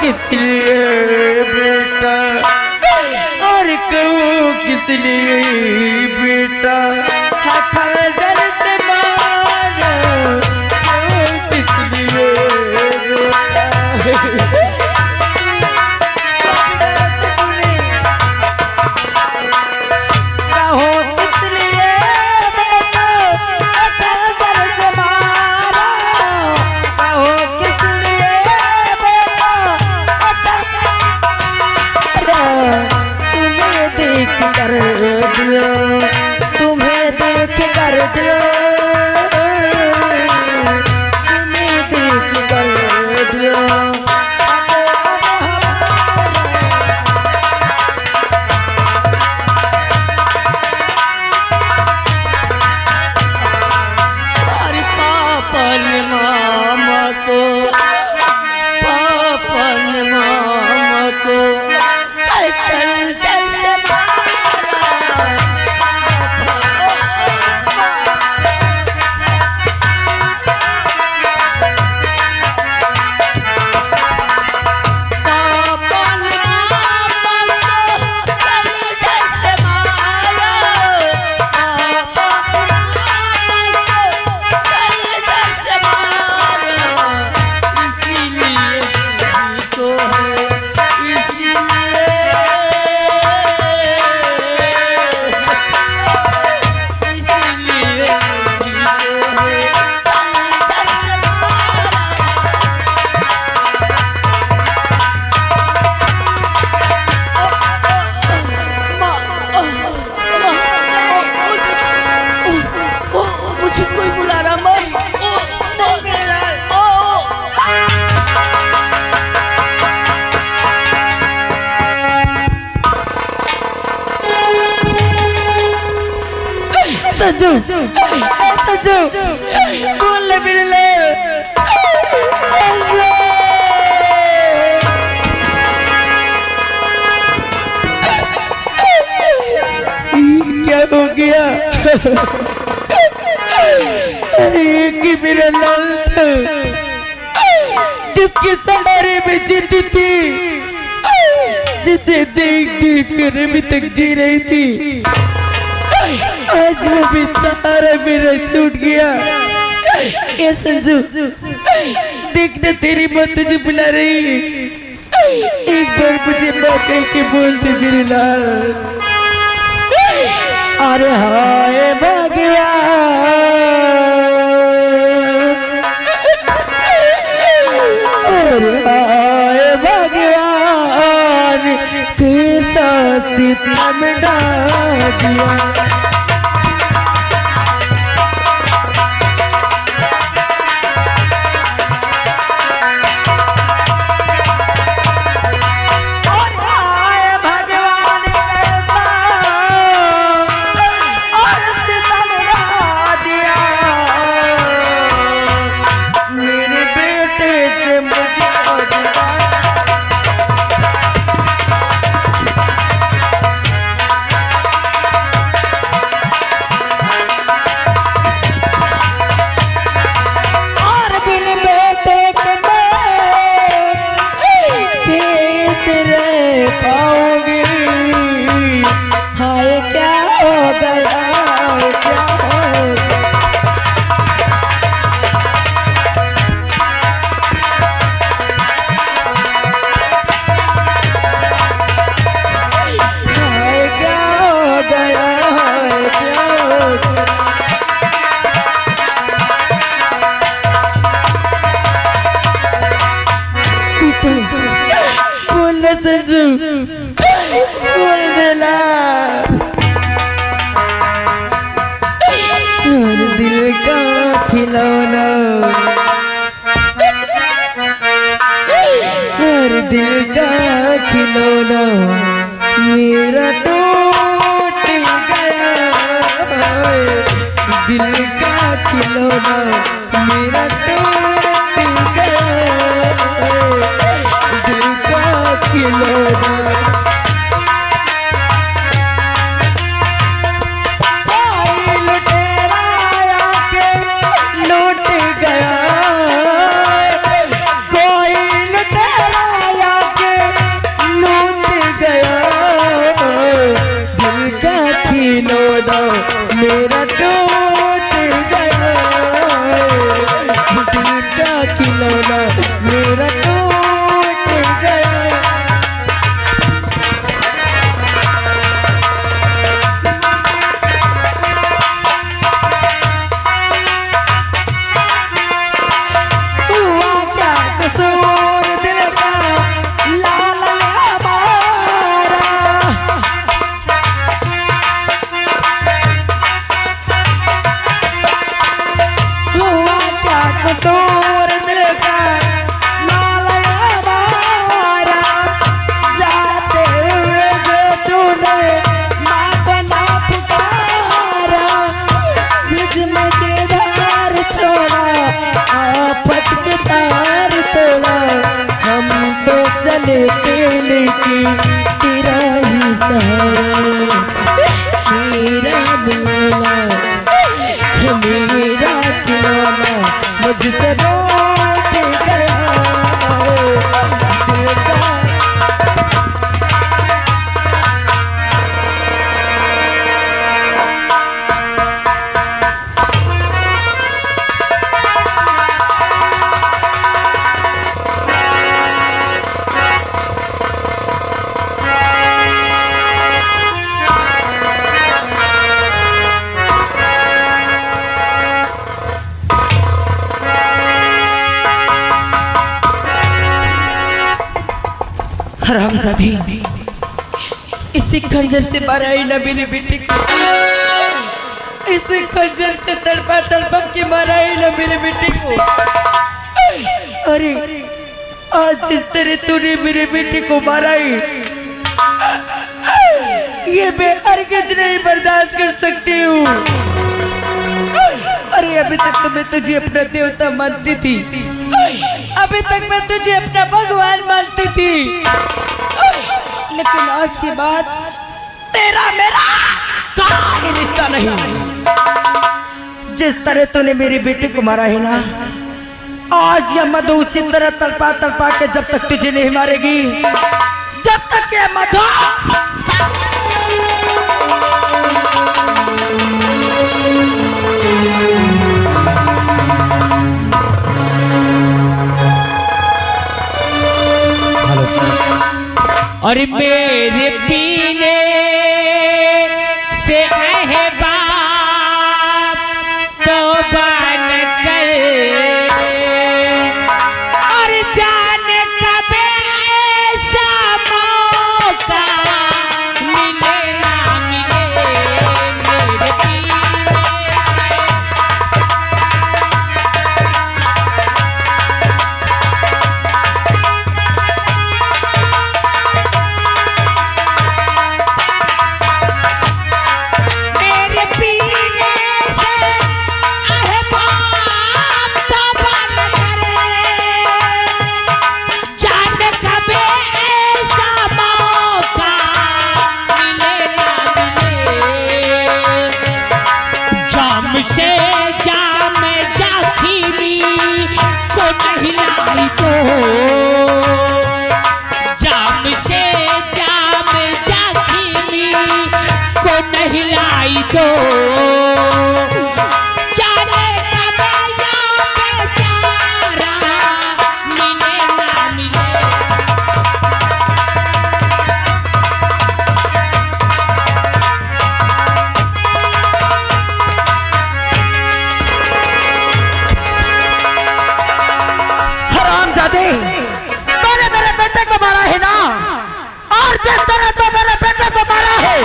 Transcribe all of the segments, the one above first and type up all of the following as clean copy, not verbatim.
किस लिए बेटा, और कहूँ किस लिए बेटा, खंजर से मारा किस लिए बेटा। तुम्हें देख कर दिया, तुम्हें देख कर दिया। अरे पापन मामा को, पापन मामा को संजू, संजू, बोल ले मेरे ले, संजू। क्या हो गया? अरे कि मेरा लाल था, जिसके सहारे में जीती थी, जिसे देख देख कर अभी तक जी रही थी, आज वो भी सहारा मेरा छूट गया। ये संजू, देखना तेरी माँ तुझे बुला रही है, एक बार मुझे माँ कह के बोल दे मेरे लाल। अरे हाय भगवान, अरे हाय भगवान, कैसा सितम डाल दिया। संजू, बोल देना। दिल का खिलौना, दिल का खिलौना मेरा टूट गया, दिल का खिलौना मेरा टूट गया, दिल का खिलौना। कोई लुटेरा खिलौना मेरा टूट गया। हुआ क्या कसूर दिल का लाल हमारा, हुआ क्या कसूर दिल का लाल हमारा, जाते हुए जो तूने माँ को ना पुकारा, ब्रिज मजेदार छोड़ा आफत के तार तोड़ा, हम तो चले तेरे की तेरा ही सहारा, मेरा मिलना मेरा खिलौना मुझसे रूठ गया दिल का। हरामजादी, इसी खंजर से मारा ही ना मेरी बेटी को, इसी खंजर से तड़पा तड़पा के मारा ही ना मेरी बेटी को। अरे आज जिस तरह तूने मेरी बेटी को मारा ही, ये मैं हरगिज नहीं बर्दाश्त कर सकती हूँ। अरे अभी तक तो मैं तुझे अपना देवता मानती थी, अभी तक मैं तुझे अपना भगवान मानती थी, लेकिन आज की बात तेरा मेरा कोई रिश्ता नहीं। जिस तरह तूने मेरी बेटी को मारा है ना, आज यह मधु उसी तरह तड़पा तड़पा के जब तक तुझे नहीं मारेगी, जब तक ये मधु और मेरे पीने से अहबाब तो बन गए, और जाने कब ऐसा मौका मिले ना मिले, मेरे पीने तो जाने कब या बेचारा मिले ना मिले। हरामजादे, तूने मेरे बेटे को मारा है ना, और जिस तरह तो मेरे बेटे को मारा है,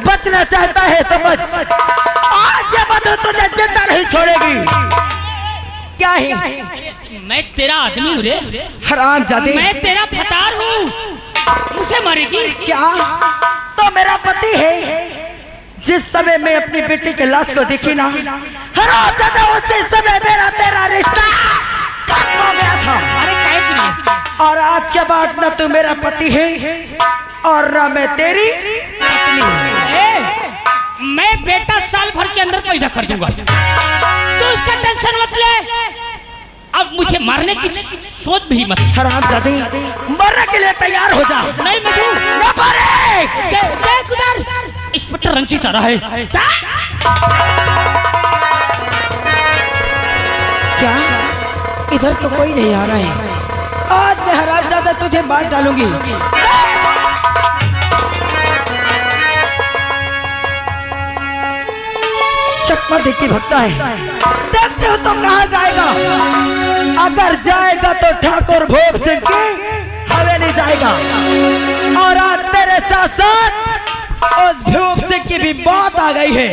बचना चाहता है तो बच, आज ये मधु तुझे जिंदा नहीं छोड़ेगी। क्या है? मैं तेरा आदमी हूँ रे, हरामजादी, मैं तेरा फतार हूँ, मुझे मारेगी क्या? तो मेरा पति है। जिस समय मैं अपनी बेटी के लाश को देखी ना, हरामजादा, उसी समय मेरा तेरा रिश्ता खत्म हो गया था। अरे कैसे? और आज के बाद न तू मेरा पति है और न मैं तेरी पत्नी। मैं बेटा साल भर के अंदर पैदा कर दूंगा, तो उसका टेंशन मत ले। अब मुझे मारने की सोच भी मत। हरामजादी, मरने के लिए तैयार हो जा। नहीं मधु, न मारे। देख उधर इंस्पेक्टर रंजीत आ रहा है। क्या? इधर तो कोई नहीं आ रहा है। आज मैं हरामजादा तुझे मार डालूंगी। चकमा देखी भगता है, देखते हो तो कहाँ जाएगा? अगर जाएगा तो ठाकुर भोग सिंह की हवेली जाएगा, और आज तेरे साथ साथ उस भूप सिंह की भी मौत आ गई है।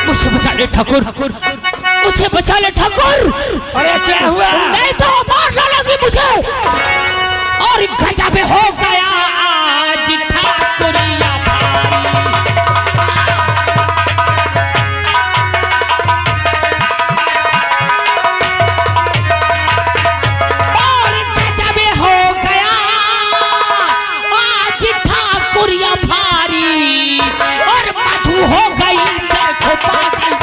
मुझे बचा ले ठाकुर, मुझे बचा ले ठाकुर। अरे क्या हुआ? नहीं तो मार डालोगे मुझे। और गजा में हो गया आज ठाकुरिया। और गजा में हो गया आज ठाकुरिया भारी। और मधु हो गई देखो पागल।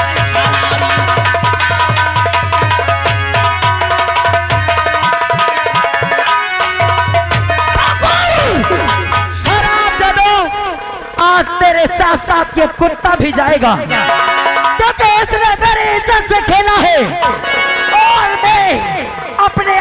आज तेरे साथ साथ ये कुत्ता भी जाएगा, क्योंकि इसने मेरी इज्जत से खेला है, और मैं अपने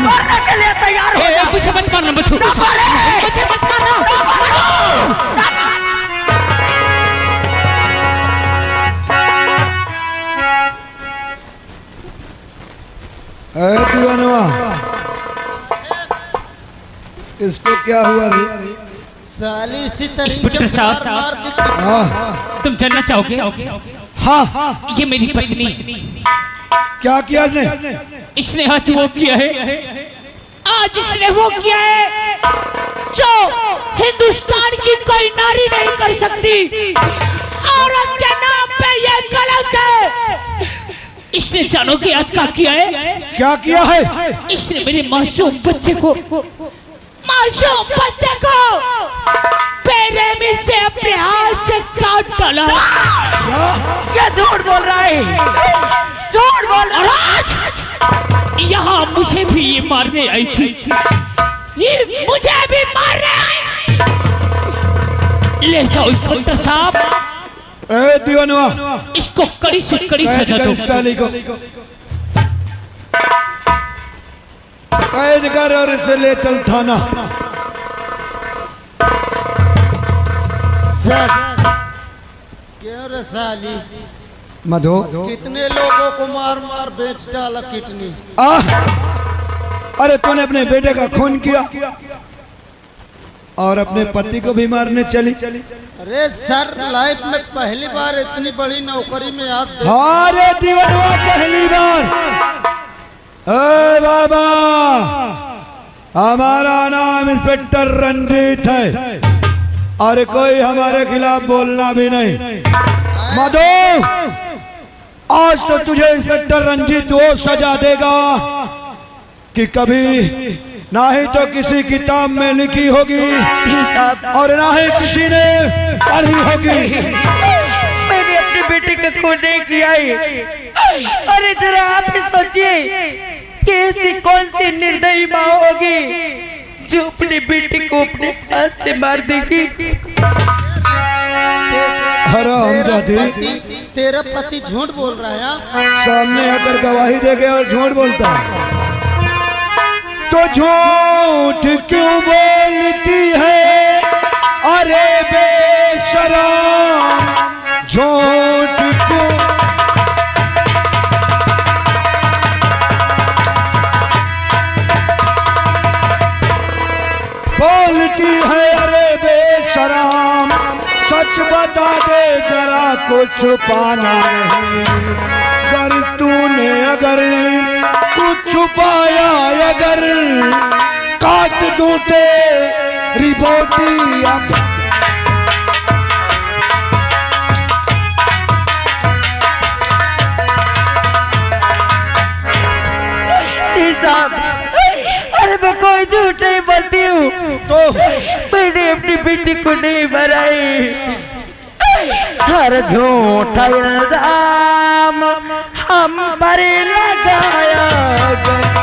मरने के लिए तैयार हो जा। मुझे मत मारना बच्चों, मुझे मत मारना। दीवानवा, इसको क्या हुआ रे? साली इसी तरीके इंस्पेक्टर साहब, मार के हाँ तुम जानना चाहोगे? हाँ, ये मेरी पत्नी, क्या किया इसने? इसने आज वो किया है, आज इसने वो किया है जो हिंदुस्तान की कोई नारी नहीं कर सकती। औरत के नाम पे ये गलत है। इसने जानो कि आज क्या किया है? क्या किया है? इसने मेरे मासूम बच्चे को बेरहमी से अपने हाथ से काट डाला। क्या झूठ बोल रहा है? झूठ बोल और आज यहाँ मुझे भी ये मारने आई थी, ये मुझे भी मारने आई। ले जाओ इंस्पेक्टर साहब, दीवानवा, इसको कड़ी से कड़ी सजा दो। साली को कैद कर और इसे ले चल थाना। सर क्यों रे साली, मधु, कितने लोगों को मार मार बेच डाला किडनी। अरे तूने अपने बेटे का खून किया और अपने पति को भी मारने चली। अरे सर, लाइफ में पहली बार इतनी बड़ी नौकरी में आज अरे दीवानवा, पहली बार। ए बाबा, हमारा नाम इंस्पेक्टर रंजीत है और कोई हमारे खिलाफ बोलना भी नहीं। मधु, आज तो तुझे इंस्पेक्टर रंजीत वो सजा देगा कि कभी ना ही तो किसी किताब में लिखी होगी और ना ही किसी ने पढ़ी होगी। मैंने अपने बेटे का खून नहीं किया है। अरे जरा आप ही सोचिए कि ऐसी कौन सी निर्दयी माँ होगी जो अपने बेटे को अपने हाथ से मार देगी। तेरा पति झूठ बोल रहा है। सामने आकर गवाही देके और झूठ बोलता है तो झूठ क्यों बोलती है? अरे बेशरम, झूठ क्यों? बोलती है अरे बेशरम, सच बता दे जरा, कुछ पाना नहीं। अगर तूने अगर कुछ छुपाया, अगर काट दूं रिपोर्टिया साहब, अरे मैं कोई झूठ नहीं बोलती हूँ, तो मैंने अपनी बेटी को नहीं मराई। हर झूठा इल्जाम हम पर लगाया गया।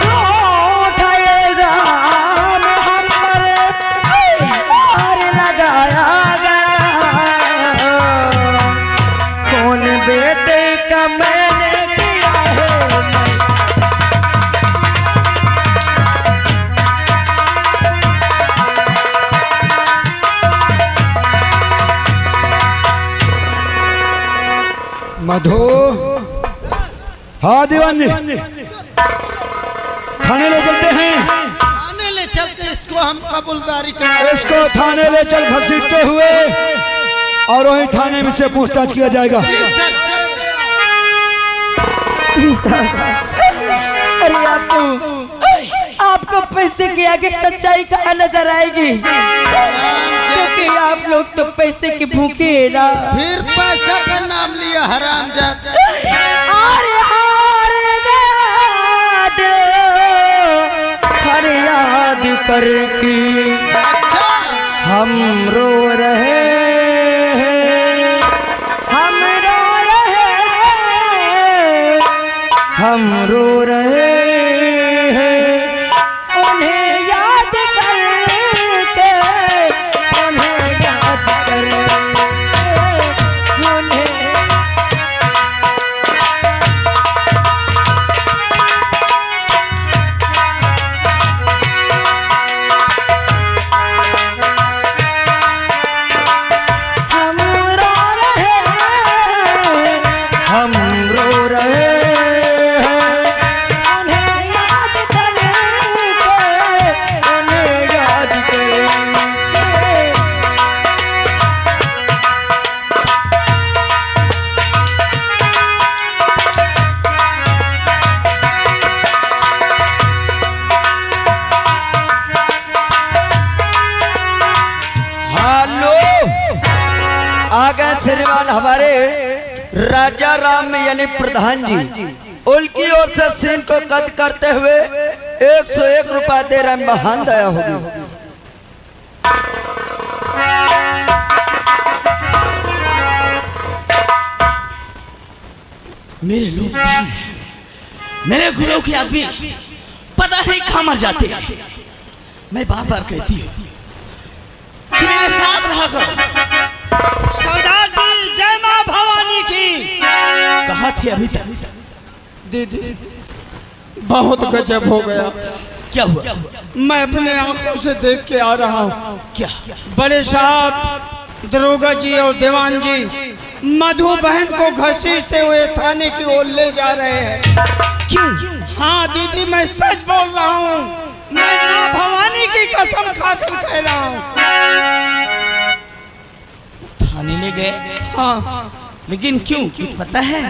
झूठा इल्जाम हम पर लगाया गया। कौन बेटे का मैंने किया है मधु। हाँ दीवान जी, थाने ले चलते हैं। थाने ले चलते इसको हम कबूलदारी करें। इसको थाने ले चल घसीटते हुए और वहीं थाने में से पूछताछ किया जाएगा। अरे आपको पैसे की आगे सच्चाई कहाँ नजर आएगी? क्योंकि आप लोग तो पैसे के भूखे हैं ना। फिर पैसा का नाम लिया हरामजादा। फरियाद करके अच्छा हम रो रहे हैं, हम रो रहे हैं, हम रो रहे हैं। उन्हें याद करके, उन्हें याद करके, उन्हें हम रो रहे हैं, हम रो रहे हैं। उन्हें याद करके, उन्हें याद करके। हेलो, आ गए श्रीमान हमारे राजा राम यानी प्रधान जी। उनकी ओर से सीन को कद करते हुए 101 रुपया दे रहे हैं। महान दया होगी। मेरे लोग मेरे गुरु के आदमी पता नहीं कहाँ मर जाते। मैं बार बार कहती हूँ कि मेरे साथ रहा करो। सरदार जी जय माँ भवानी की। कहाँ थे अभी तक? दीदी बहुत गजब हो गया। क्या हुआ? मैं अपने आंखों से देख के आ रहा हूँ। क्या? बड़े साहब दरोगा जी और दीवान जी मधु बहन को घसीटते हुए थाने की ओर ले जा रहे हैं। क्यों? हाँ दीदी मैं सच बोल रहा हूँ। मैं माँ भवानी की कसम खाकर कह रहा हूँ। थाने ले गए? हाँ लेकिन क्यों? कुछ पता है?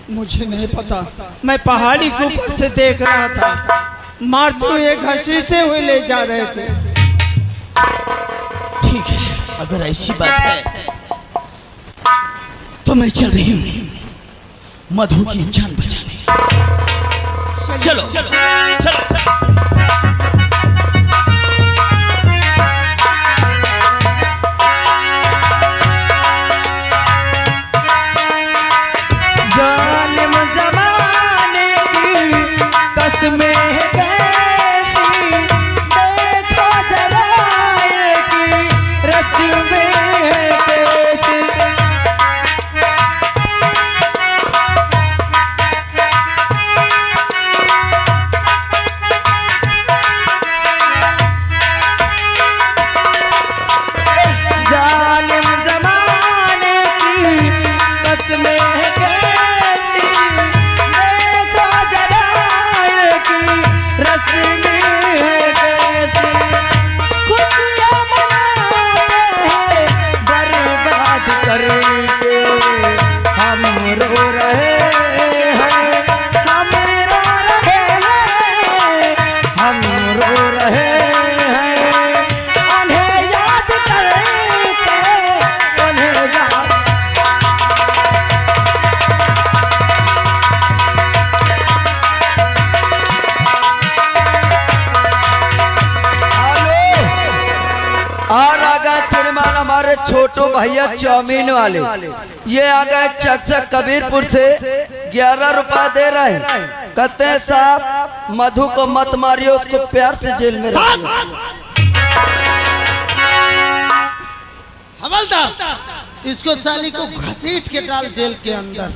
मुझे नहीं पता। मैं पहाड़ी के ऊपर से देख रहा था। मारते हुए घसीटते हुए ले जा रहे थे। ठीक है, अगर ऐसी बात है तो मैं चल रही हूँ मधु की जान बचाने। चलो चलो चलो। जालिम जमाने की कसमें कैसी, देखो जरा ये की रस्में कैसी। श्रीमान हमारे छोटू भैया चाउमीन वाले ये आ गए चकचक कबीरपुर से 11 रुपया दे रहे हैं। कहते हैं साहब मधु को मत मारियो, उसको प्यार से जेल में रखिए। हवलदार इसको साली को घसीट के डाल जेल के अंदर।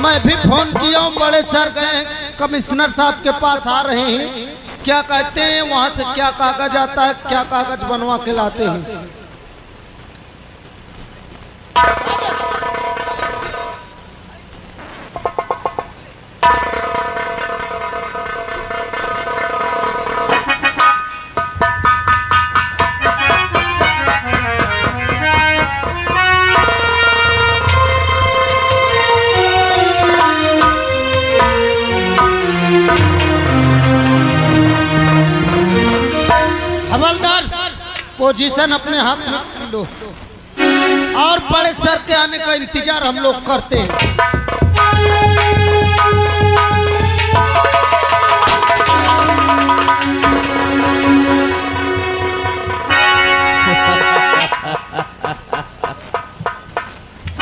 मैं भी फोन किया हूँ, बड़े सर गए कमिश्नर साहब के पास आ रहे हैं, क्या कहते हैं वहाँ से क्या कागज आता है, क्या कागज बनवा के लाते हैं। हवलदार पोजीशन अपने हाथ में लो और बड़े सर के आने का इंतजार हम लोग करते हैं।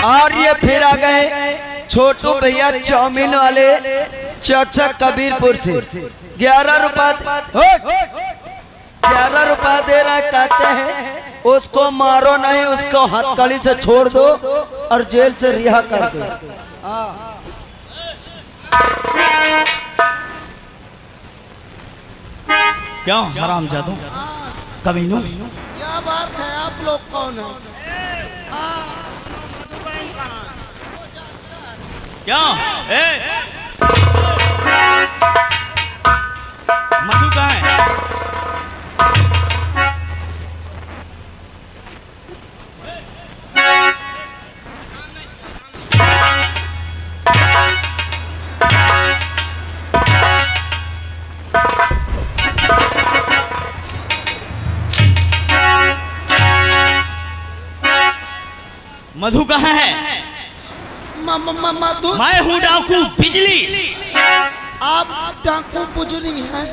और ये फिर आ गए छोटू भैया चाउमीन वाले चकचक कबीरपुर से 11 रुपया 11 रुपया दे रहा है। कहते हैं उसको मारो नहीं, उसको हथकड़ी से छोड़ दो और जेल से रिहा कर दो। क्यों हरामजादों कमीनों, क्या बात है, आप लोग कौन है? क्या मधु कहाँ है? मधु कहाँ है? मधु, मैं हूँ डाकू बिजली। आप डाकू बुजरी हैं?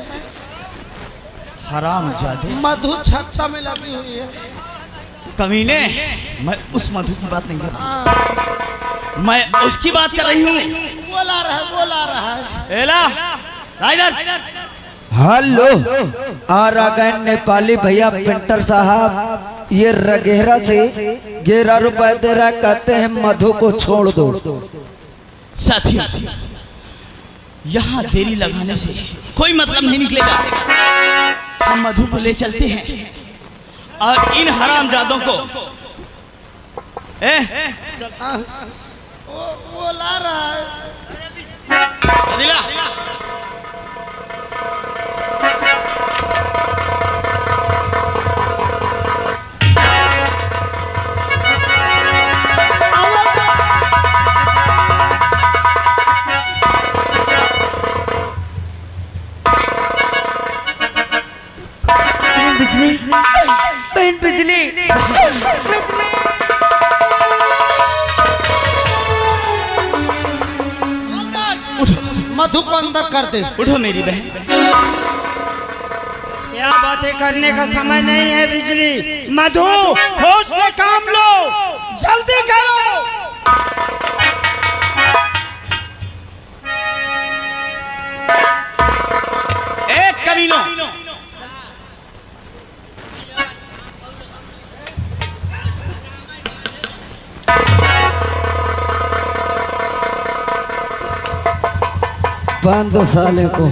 हरामजादे मधु छत्ता में लगी हुई है। कमीने, मैं उस मधु की बात नहीं कर रहा, मैं उसकी बात कर रही हूँ। बोला रहा है। एला राइडर। हेलो और आ गए नेपाली भैया पेंटर साहब, ये रगेरा से 11 रुपए दे रहा। कहते हैं मधु को छोड़ दो। साथियों, यहाँ देरी लगाने से कोई मतलब नहीं निकलेगा। हम मधु को ले चलते हैं और इन हरामजादों को बोला रहा है। बिजली मधु को अंदर कर दे। उठो मेरी बहन। क्या बातें करने का समय नहीं है बिजली। मधु होश से काम लो, जल्दी करो। एक कमीनों, बंद साले को।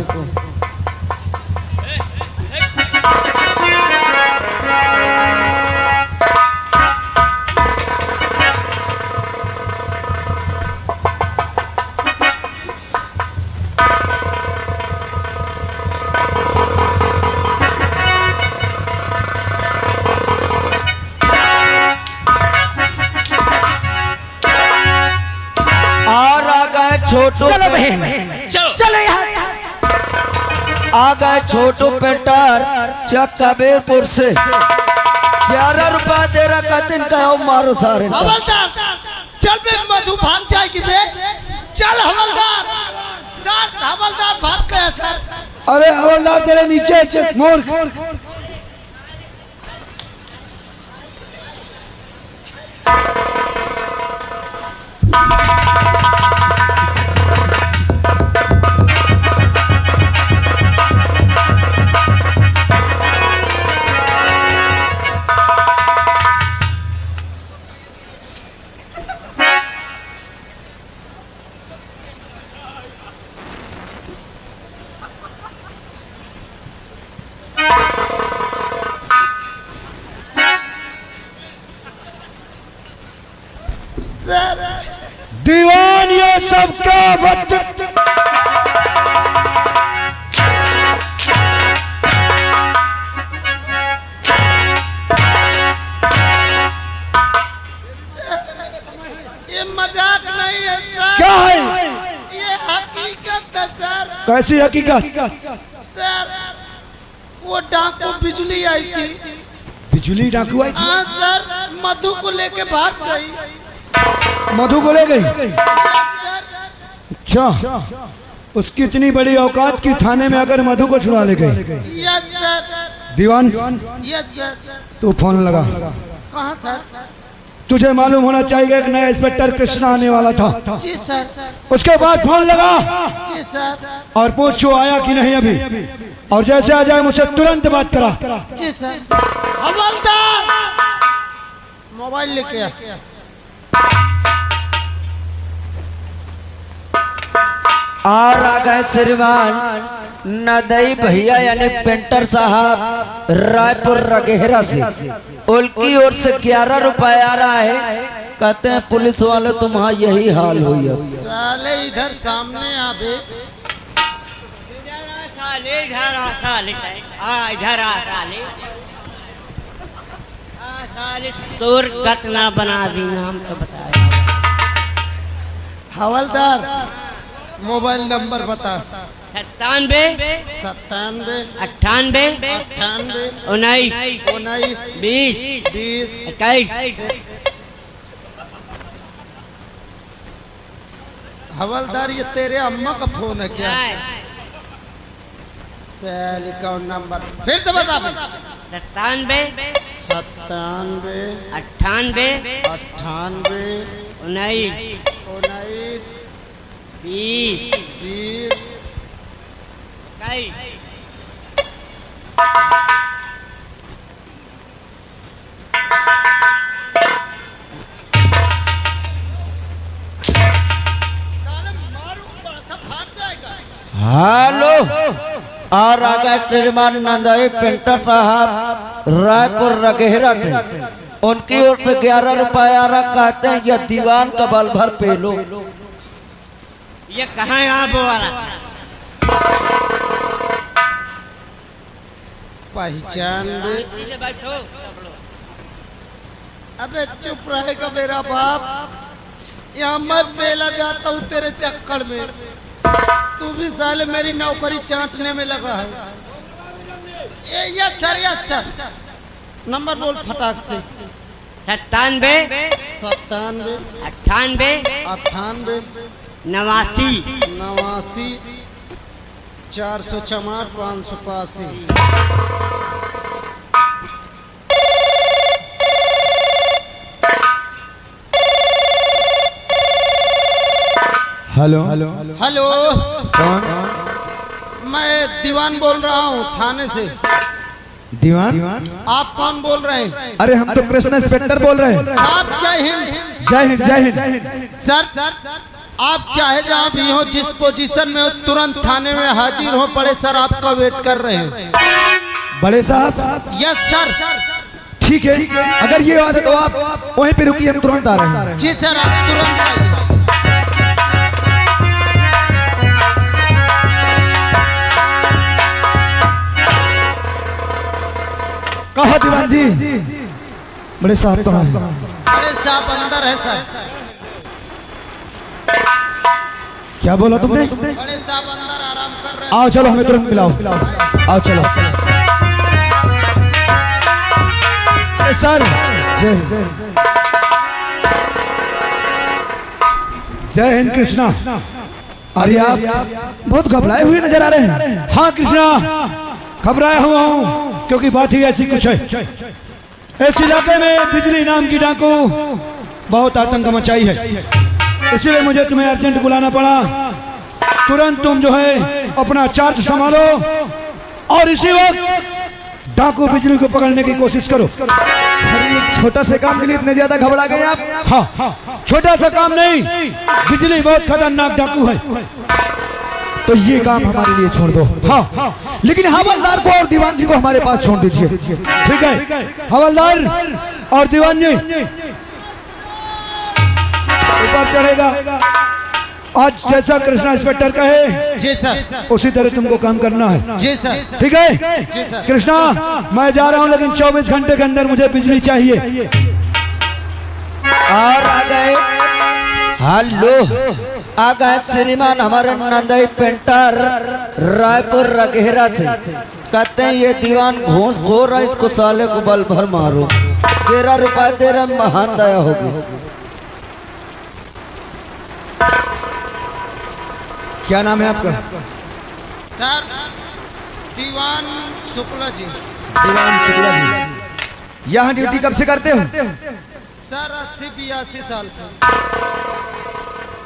और आ गए छोटू, चलो बहन, चलो यहाँ। आ गए छोटू पेंटर चक कबीरपुर से 11 रुपया दे रहा। कहते कहो मारो सारे। हवलदार चल बे, मधु भाग जाएगी बे। चल हवलदार। सर हवलदार भाग गया सर। अरे हवलदार तेरे नीचे मूर्ख। दीवान ये सब क्या वक्त ये मजाक नहीं है सर, क्या है? ये हकीकत है सर। कैसी हकीकत? सर वो डाकू बिजली आई थी। बिजली डाकू आई थी? हाँ सर, मधु को लेके भाग गई। मधु को ले गई? सर अच्छा, उसकी इतनी बड़ी औकात की थाने में अगर मधु को छुड़ा ले गई। Yes sir. Diwan yes sir. तू फोन लगा। कहाँ सर? तुझे मालूम होना चाहिए एक नया इंस्पेक्टर कृष्णा आने वाला था। जी सर। उसके बाद फोन लगा जी सर। और पूछ वो आया कि नहीं अभी, और जैसे आ जाए मुझसे तुरंत बात करा। जी सर। हवलदार मोबाइल लेके आ। और आ गए श्रीमान नदई भैया यानी पेंटर साहब रायपुर रगेहरा से। उनकी ओर से 11 रुपए आ रहा है। कहते हैं पुलिस वाले तुम्हारा यही हाल हुई अब। साले इधर सामने आ बे। तोर घटना बना दी हम तो बताए। हवलदार मोबाइल नंबर बता। 97 97 98 98 19 19 20 20 21। हवलदार ये तेरे अम्मा का फोन है क्या? चल कौन नंबर फिर से बता। 97 97 98 98 19 19 20 20। हेलो, और आ गए श्रीमान नंदई पेंटर साहब रायपुर रगेहरा से। उनकी ओर से 11 रुपए आ रहा। कहते हैं ये दीवान का बल भर पे लो। ये कहाँ है आप वाला? पहचान भी। अबे चुप रहेगा मेरा बाप। यहाँ मत बेला जाता हूँ तेरे चक्कर में। तू भी साले मेरी नौकरी चाटने में लगा है। Yes sir. नंबर बोल फटाक से। 97 97 98 98 89 89 464 585। हेलो हेलो, कौन? मैं दीवान बोल रहा हूँ थाने से। दीवान? आप कौन बोल रहे हैं? अरे हम तो कृष्णा इंस्पेक्टर बोल रहे हैं। आप जय हिंद। जय हिंद जय हिंद। सर आप चाहे जहाँ भी हो, जिस पोजीशन में हो, तुरंत थाने में हाजिर हो। बड़े सर आपका वेट कर रहे हैं। बड़े साहब? Yes sir. ठीक है, अगर ये बात है तो आप वहीं पे रुकिए, हम तुरंत आ रहे हैं। जी सर, आप तुरंत आइए। कहा दीवान जी? बड़े साहब कहाँ हैं? बड़े साहब अंदर है सर। क्या बोला तुमने? बड़े साहब अंदर आराम कर रहे हैं। आओ चलो, हमें तुरंत मिलाओ। आओ चलो। अरे सर, जय हिंद कृष्णा। अरे आप बहुत घबराए हुए नजर आ रहे हैं। हाँ कृष्णा, घबराया हुआ हूँ क्योंकि बात ही ऐसी कुछ है। इस इलाके में बिजली नाम की डाकू बहुत आतंक मचाई है। इसलिए मुझे तुम्हें अर्जेंट बुलाना पड़ा। तुरंत तुम जो है अपना चार्ज संभालो और इसी वक्त डाकू बिजली को पकड़ने की कोशिश करो। अरे एक छोटा से काम के लिए इतने ज्यादा घबरा गए आप? हाँ, छोटा सा काम नहीं, बिजली बहुत खतरनाक डाकू है। तो ये काम हमारे लिए छोड़ दो। हाँ, लेकिन हवलदार को और दीवान जी को हमारे पास छोड़ दीजिए। ठीक है, हवलदार और दीवान जी ऊपर चढ़ेगा। आज जैसा कृष्णा इंस्पेक्टर कहे जी सर। उसी तरह तुमको काम करना है। जी सर। ठीक है जी सर। कृष्णा, मैं जा रहा हूँ लेकिन 24 घंटे के अंदर मुझे बिजली चाहिए। और आ गए, हेलो, आ गए श्रीमान हमारे नंदई पेंटर रायपुर रघेरा थे। कहते हैं ये दीवान घूस खो रहा है, इसको साले को बल भर मारो। 13 रुपए दे रहे, महान दया होगी। क्या नाम है आपका? सर दीवान शुक्ला जी। दीवान शुक्ला जी। यहाँ ड्यूटी कब से करते हो? सर 80-82 साल से।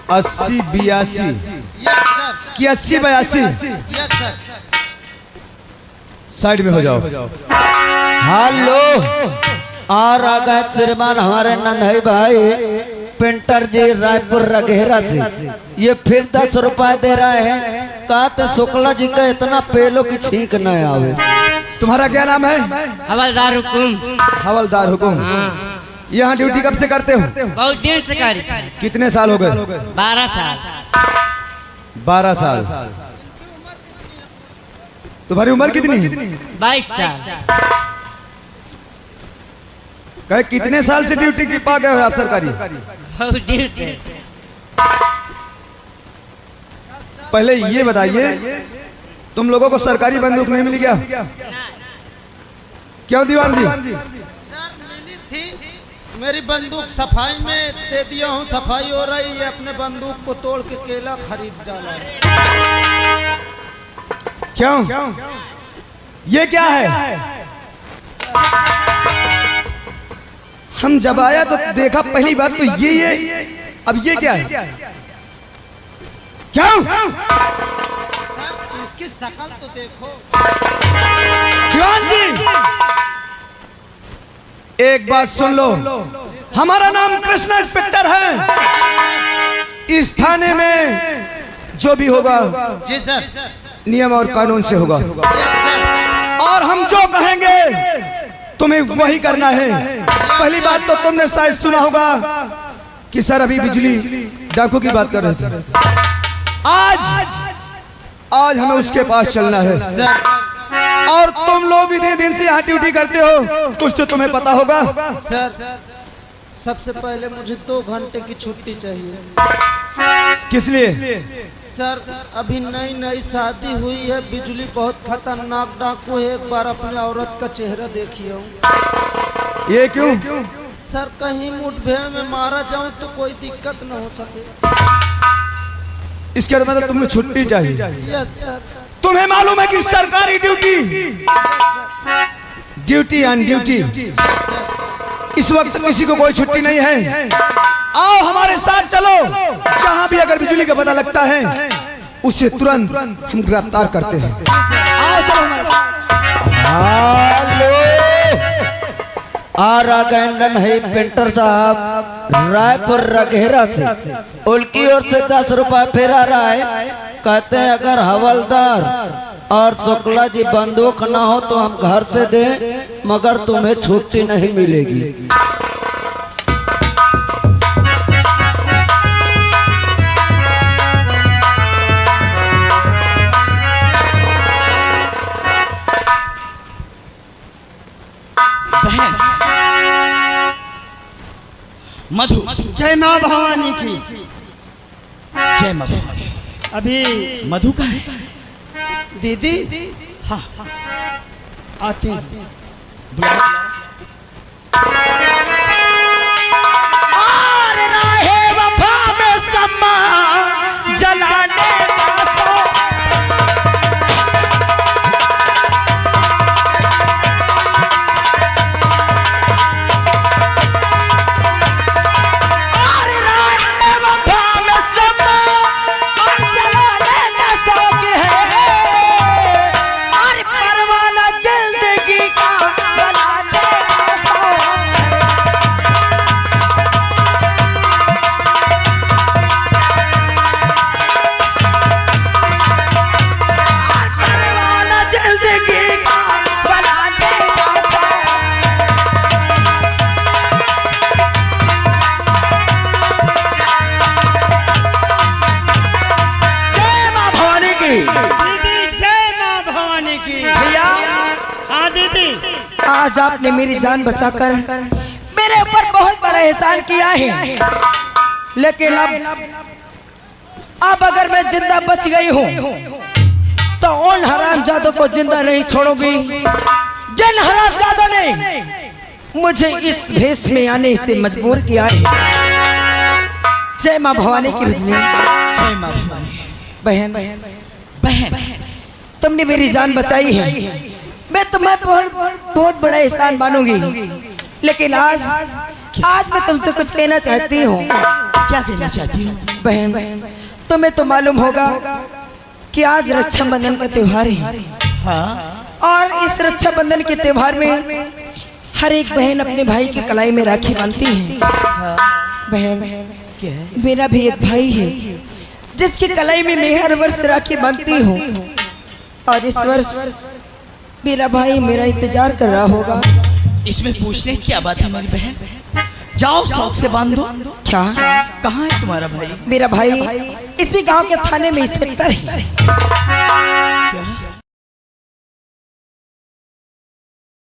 80-82 यस सर। कि 80-82? Yes sir. साइड में हो जाओ। हेलो, और आ गए श्रीमान हमारे नंदई भाई पेंटर जी रायपुर रघेरा से। ये फिर 10 रुपए दे रहे हैं। कहते शुक्ला जी का इतना पेलो की छींक न आवे। तुम्हारा क्या नाम है? हवलदार हुकुम। हवलदार हुकुम। यहाँ ड्यूटी कब से करते हो? बहुत देर से करी। कितने साल हो गए? 12 साल। 12 साल। तुम्हारी उम्र कितनी है? 22 साल। कहे कितने साल से ड्यूटी की पा गए हो आप सरकारी? बहुत देर से। पहले ये बताइए, तुम लोगों को सरकारी बंदूक नहीं मिली क्या? क्यों दीवान जी? सर मिली थी, मेरी बंदूक सफाई में दे दिया हूँ। सफाई हो रही है, अपने बंदूक को तोड़ के केला खरीद डाला है। क्यों? ये क्या है? हम जब आया तो देखा, पहली बात तो ये अब ये क्या है? क्यों? सर इसकी शक्ल तो देखो। दीवान जी एक बात सुन लो, हमारा नाम कृष्णा इंस्पेक्टर है। इस थाने में जो भी होगा जी सर। नियम और कानून से होगा, और हम जो कहेंगे तुम्हें वही करना है। पहली बात तो तुमने शायद सुना होगा कि सर अभी बिजली डाकू की बात कर रहे थे। आज हमें उसके पास चलना है। और तुम लोग इतने दिन से यहाँ ड्यूटी करते हो, कुछ तो तुम्हें पता होगा। सर सबसे पहले मुझे 2 घंटे की छुट्टी चाहिए। किस लिए? सर अभी नई शादी हुई है, बिजली बहुत खतरनाक डाकू है। एक बार अपनी औरत का चेहरा देखिए हूँ। ये क्यों? सर कहीं मुठभेड़ में मारा जाऊं तो कोई दिक्कत न हो सके। इसके मतलब तुम्हें छुट्टी चाहिए। Yes sir. तुम्हें मालूम है कि सरकारी ड्यूटी ऑन ड्यूटी, इस वक्त किसी को कोई छुट्टी नहीं है। आओ हमारे साथ चलो, जहां भी अगर बिजली का पता लगता है उसे तुरंत हम गिरफ्तार करते हैं। आओ चलो हमारे साथ। हेलो, आ गए है पेंटर साहब रायपुर रघेरा से। उनकी ओर से 10 रुपए फिर आ रहा है। कहते हैं अगर हवलदार और शुक्ला जी बंदूक ना हो तो हम घर से दें, मगर तुम्हें छुट्टी नहीं मिलेगी। मधु, जय माँ भवानी की। जय माँ भवानी। अभी मधु का है? दीदी हाँ, आती और राहे वफा में समा जलाने और राहे वफा दीदी जय माँ भवानी की। भैया हाँ दीदी। आज आपने मेरी जान बचाकर मेरे ऊपर बहुत बड़ा एहसान किया है, लेकिन अब अगर मैं जिंदा बच गई हूँ तो उन हरामजादों को जिंदा नहीं छोड़ूंगी जिन हरामजादों ने मुझे इस भेष में आने से मजबूर किया है। जय माँ भवानी की बिजली। जय माँ भवानी। बहन बहन तुमने मेरी जान बचाई है, मैं तुम्हें बहुत बड़ा एहसान मानूंगी, लेकिन आज मैं तुमसे कुछ कहना चाहती हूँ। क्या कहना चाहती हूँ? बहन तुम्हें तो मालूम होगा कि आज रक्षाबंधन का त्योहार है। हाँ। और इस रक्षाबंधन के त्योहार में हर एक बहन अपने भाई की कलाई में राखी बांधती है। बहन क्या है? मेरा भी एक भाई है जिसकी कलाई में मैं हर वर्ष राखी बांधती हूँ, और इस वर्ष मेरा भाई मेरा इंतजार कर रहा होगा। इसमें पूछने की क्या बात है मेरी बहन? जाओ शौक से बांध दो। क्या? कहाँ है तुम्हारा भाई? मेरा भाई इसी गांव के थाने में इंस्पेक्टर है। क्या?